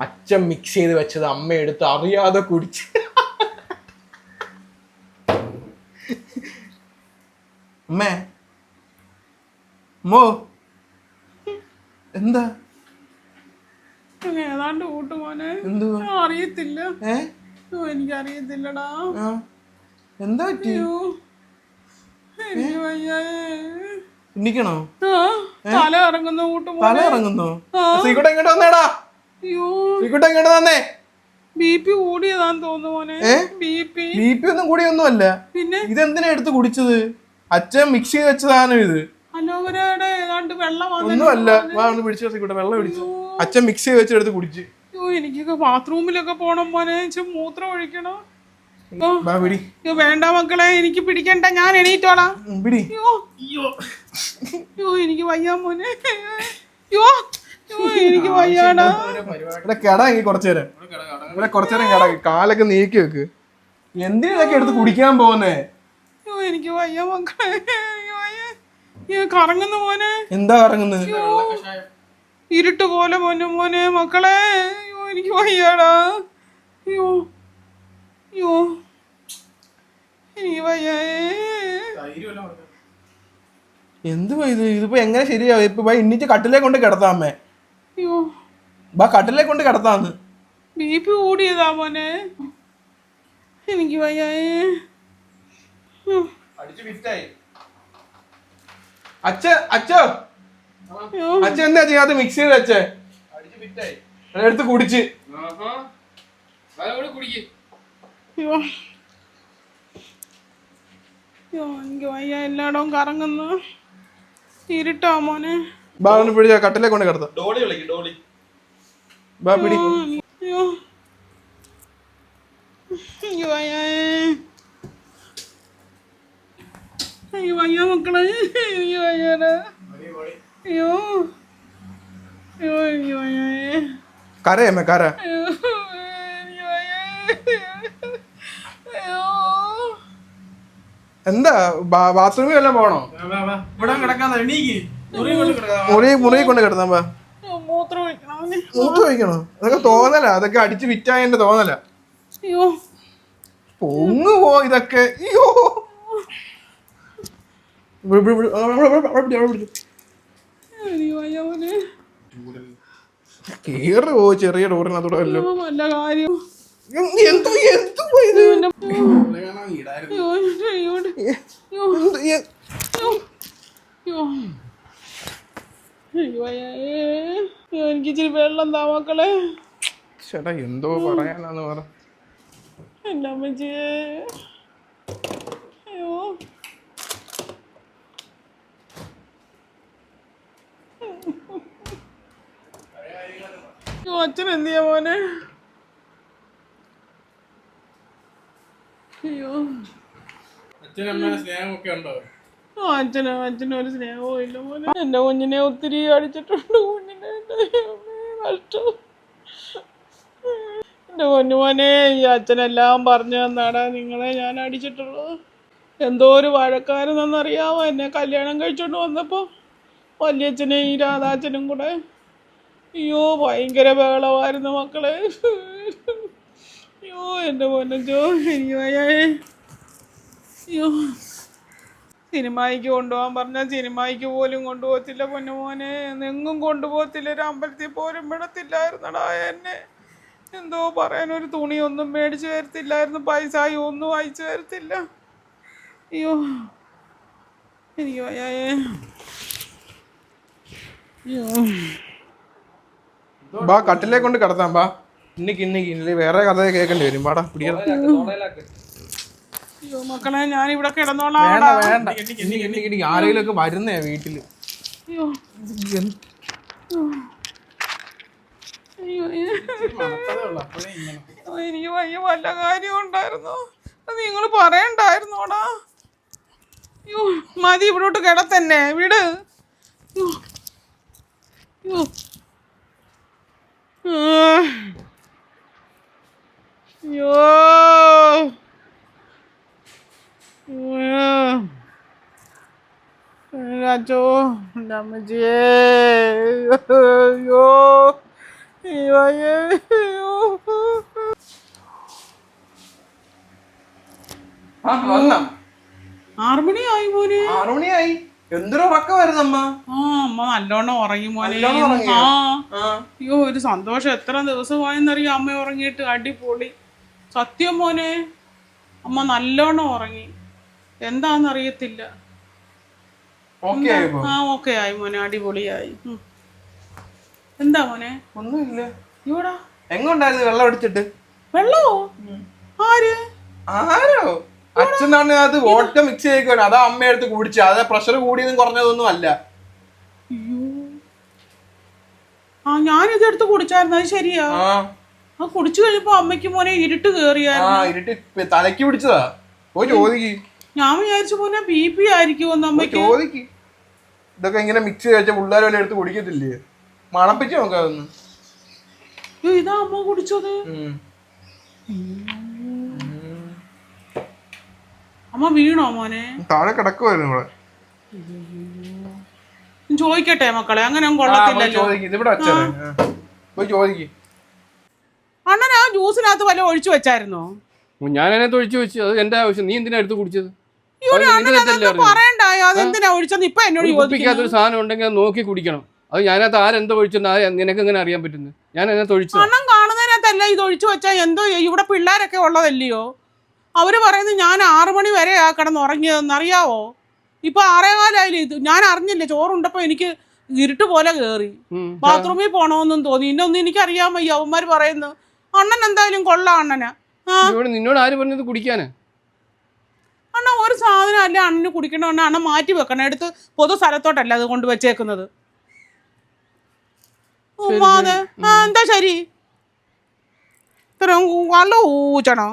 അച്ഛൻ മിക്സ് ചെയ്ത് വെച്ചത് അമ്മ എടുത്ത് അറിയാതെ കുടിച്ച്. അമ്മേ മോ എന്താ ഏതാണ്ട് കൂട്ടുമോനെ. എന്തുവാ അറിയത്തില്ല. എനിക്കറിയത്തില്ലടാ. എന്താ പറ്റി? എനിക്ക് വയ്യേ. ഇന്നിക്കണോ? തല ഇറങ്ങുന്നു കൂട്ടുമോനെ. തല ഇറങ്ങുന്നോ? ശ്രീകുട്ട ഇങ്ങോട്ട് വന്നേടാ. ശ്രീകുട്ട ഇങ്ങോട്ട് വന്നേ. BP കൂടിയതാന്ന് തോന്നുന്നു മോനെ. BP ഒന്നും കൂടിയൊന്നും അല്ല. പിന്നെ ഇതെന്തിനാ എടുത്ത് കുടിച്ചത്? അച്ഛൻ മിക്സ് ചെയ്ത് വെച്ചതാണ് ഇത്. അലോവരയുടെ ഏതാണ്ട് വെള്ളം ഒന്നും അല്ല. വാ ഒന്ന് പിടിച്ചു ശ്രീകുട്ട, വെള്ളം പിടിച്ചു. അച്ഛൻ മിക്സ് ചെയ്ത് വെച്ചെടുത്ത് കുടിച്ച്. എനിക്കൊക്കെ ബാത്റൂമിലൊക്കെ പോണം മോനെ. മൂത്രം ഒഴിക്കണം. പിടി. വേണ്ട മക്കളെ, എനിക്ക് പിടിക്കണ്ട, ഞാൻ എണീറ്റോളാം. പിടി. എനിക്ക് വയ്യാ മോനെ. എനിക്ക് വയ്യാടാ. ഇവിടെ കിടങ്ങി കുറച്ചേരം. ഇവിടെ കുറച്ചേരം കിടങ്ങി, കാലൊക്കെ നീക്കി വെക്ക്. എന്തിനാ ഇതൊക്കെ എടുത്ത് കുടിക്കാൻ പോകുന്നേ? എനിക്ക് വയ്യ മക്കളെ. കറങ്ങുന്നു മോനെ. എന്താ കറങ്ങുന്നത്? ഇരുട്ട് പോലെ മോനെ മക്കളെ. എനിക്ക് വയ്യാടാ. എനിക്ക് വയ്യേ. എന്തുവാ ഇത്? ഇതിപ്പോ എങ്ങനെ ശരിയാവും? ഇപ്പൊ ഇന്നിച്ച് കട്ടിലേ കൊണ്ട് കിടത്താമേ. കട്ടിലേ കൊണ്ട് കിടത്താന്ന്. BP കൂടിയതാ മോനെ. എനിക്ക് വയ്യേ. അച്ഛൻ എന്താ ചെയ്യാത്ത? മിക്സ് ചെയ്ത് വെച്ചേ എടുത്ത് കുടിച്ച്. എനിക്ക് വയ്യ, എല്ലായിടവും കറങ്ങുന്നു. ഇരുട്ടാ മോനെ. പിടിച്ച കട്ടിലേ കൊണ്ട് കിടത്താം. പിടി. വയ്യ മക്കളെ. വയ്യാടാ. കരയമ്മേ കര. എന്താ ബാത്റൂമിൽ വല്ലതും പോണോ? മുറി കൊണ്ട് കിടത്താം. മൂത്രം ഒഴിക്കണോ? അതൊക്കെ തോന്നല. അതൊക്കെ അടിച്ച് വിറ്റായതിന്റെ തോന്നല. പൊങ്ങു പോ ഇതൊക്കെ. അയ്യോ കേറ് പോ. ചെറിയ ഡോറിനകത്തൂടെ വല്ല കാര്യം. എനിക്ക് ഇച്ചിരി വെള്ളം താ മക്കളെ. ചേട്ടാ എന്തോ പറയാനാന്ന് പറ. എന്റെ അമ്മച്ചിയെ. അച്ഛൻ എന്ത് ചെയ്യാ മോനെ? അച്ഛനും ഒരു സ്നേഹവും ഇല്ല മോനെ. എന്റെ കുഞ്ഞിനെ ഒത്തിരി അടിച്ചിട്ടുണ്ട്. കുഞ്ഞിനെ കഷ്ടം. എന്റെ പൊന്നുമോനെ, ഈ അച്ഛനെല്ലാം പറഞ്ഞു തന്നാടാ നിങ്ങളെ ഞാൻ അടിച്ചിട്ടുള്ളത്. എന്തോ ഒരു വഴക്കാരെന്നറിയാമോ എന്നെ കല്യാണം കഴിച്ചോണ്ട് വന്നപ്പോ? വല്യച്ഛനെ ഈ രാധാച്ഛനും കൂടെ. അയ്യോ ഭയങ്കര ബഹളമായിരുന്നു മക്കളെ. അയ്യോ എൻ്റെ പൊന്നച്ചോ, എനിക്ക് വയ്യേ. അയ്യോ സിനിമയ്ക്ക് കൊണ്ടുപോകാൻ പറഞ്ഞാൽ സിനിമയ്ക്ക് പോലും കൊണ്ടുപോകത്തില്ല പൊന്നുമോനെ. എങ്ങും കൊണ്ടുപോകത്തില്ല. ഒരു അമ്പലത്തിൽ പോലും വിടത്തില്ലായിരുന്നടാ എന്നെ. എന്തോ പറയാൻ, ഒരു തുണിയൊന്നും മേടിച്ചു തരത്തില്ലായിരുന്നു. പൈസ ഒന്നും അയച്ചു തരത്തില്ല. അയ്യോ എനിക്ക് വയ്യേ. അയ്യോ കട്ടിലേ കൊണ്ട് കിടത്താം. ഇന്നിക്ക് വേറെ കഥ കേൾക്കേണ്ടി വരും. പാടാ പിടിക്കണം. അയ്യോ മക്കളെ, ഞാൻ ഇവിടെ കിടന്നോളാം. വേണ്ട. ആരെങ്കിലും ഒക്കെ വരുന്നേ വീട്ടില്. അയ്യോ എനിക്ക് വയ്യ. വല്ല കാര്യം ഉണ്ടായിരുന്നോ? അത് നിങ്ങൾ പറയണ്ടായിരുന്നോടാ. അയ്യോ മതി, ഇവിടോട്ട് കിടത്തന്നെ വീട്. അയ്യോ അച്ചോ എൻ്റെ അമ്മച്ചിയേ. അയ്യോ എനിക്ക് വയ്യ. അയ്യോ. ആ വന്നാ 6 മണിയായി മോനെ. 6 മണിയായി. എന്തൊരു ഉറക്കമായിരുന്നു അമ്മ. ആ അമ്മ നല്ലോണം ഉറങ്ങി മോനെ. നല്ലോണം ഉറങ്ങിയോ? ആ അയ്യോ ഒരു സന്തോഷം. എത്ര ദിവസമായെന്നറിയാം അമ്മ ഉറങ്ങിയിട്ട്. അടിപൊളി സത്യം മോനെ. അമ്മ നല്ലോണം ഉറങ്ങി. എന്താന്നറിയത്തില്ല. ഓക്കെ ആയിപ്പോ? ആ ഓക്കെ ആയി മോനെ. അടിപൊളിയായി. എന്താ മോനെ? ഒന്നുമില്ല. ഇവിടാ എങ്ങുണ്ടായിരുന്നു വെള്ളം അടിച്ചിട്ട്? വെള്ളമോ? ആര്? ആരോ അച്ഛനാണ് അത് വോട്ട മിക്സ് ചെയ്യിക്കണം. അതാ അമ്മ എടുത്ത് കുടിച്ച. അത് പ്രഷർ കൂടിയതും കുറഞ്ഞതൊന്നും അല്ല. അയ്യോ ആ ഞാനിത് എടുത്ത് കുടിച്ചായിരുന്നു. അത് ശരിയാ. ആ കുടിച്ചു കഴിഞ്ഞപ്പോ അമ്മയ്ക്ക് മോനെ ഇരുട്ട് കേറിയായിരുന്നു. ഇരുട്ടി തലക്ക് പിടിച്ചതാ. പോയി ചോദിക്ക്. ഞാൻ വിചാരിച്ചു മോനെ BP ആയിരിക്കുമെന്ന്. അമ്മയ്ക്ക് ചോദിക്ക്. ഇതൊക്കെ ഇങ്ങനെ മിക്സ് കഴിച്ച പിള്ളേർ വല്ല എടുത്ത് കുടിക്കത്തില്ലേ? മണപ്പിച്ച് നോക്കാതൊന്ന്. ഇതാ അമ്മ കുടിച്ചത്. അമ്മ വീണോ മോനെ? താഴെ കിടക്കുവായിരുന്നു ഇവിടെ. ചോദിക്കട്ടെ മക്കളെ? അങ്ങനെ കൊള്ളത്തില്ലല്ലോ. അണ്ണൻ ആ ജ്യൂസിനകത്ത് വല്ല ഒഴിച്ചു വെച്ചായിരുന്നോ? ഞാൻ അതിനകത്ത് ഒഴിച്ചു വെച്ചു. അത് എന്റെ ആവശ്യം. നീ എന്തിനാ എടുത്ത് കുടിച്ചത്? പറയണ്ടായോ അതെന്തിനാ ഒഴിച്ചെന്ന് ഇപ്പൊ എന്നോട് കുടിപ്പിക്കാത്തൊരു സാധനം ഉണ്ടെങ്കിൽ അത് നോക്കി കുടിക്കണം. അത് ഞാനകത്ത് ആരെന്തോ ഒഴിച്ചെന്ന് നിനക്ക് എങ്ങനെ അറിയാൻ പറ്റുന്നത്? ഞാൻ അതിനകത്ത് ഒഴിച്ചു. അണ്ണൻ കാണുന്നതിനകത്തല്ല ഇത് ഒഴിച്ചു വെച്ചാ എന്തോ. ഇവിടെ പിള്ളേരൊക്കെ ഉള്ളതല്ലയോ? അവര് പറയുന്നത് ഞാൻ 6 മണി വരെ കിടന്ന് ഉറങ്ങിയതെന്ന് അറിയാവോ? ഇപ്പൊ 6:15 ഇത്. ഞാൻ അറിഞ്ഞില്ല. ചോറുണ്ടപ്പോ എനിക്ക് ഇരുട്ട് പോലെ കേറി. ബാത്റൂമിൽ പോണോന്നും തോന്നി. ഇന്നൊന്നും എനിക്കറിയാൻ വയ്യ. അവന്മാര് പറയുന്നു. അണ്ണൻ എന്തായാലും കൊള്ളാം അണ്ണനാ. നിന്നോട് ആര് പറഞ്ഞത് കുടിക്കാന്? അണ്ണ ഒരു സാധനം അല്ല അണ്ണന് കുടിക്കണ. അണ്ണൻ മാറ്റി വെക്കണം. എടുത്ത് പൊതു സ്ഥലത്തോട്ടല്ല അത് കൊണ്ട് വെച്ചേക്കുന്നത്. എന്താ ശരി ഇത്രയും വെള്ളം ഊച്ചണോ?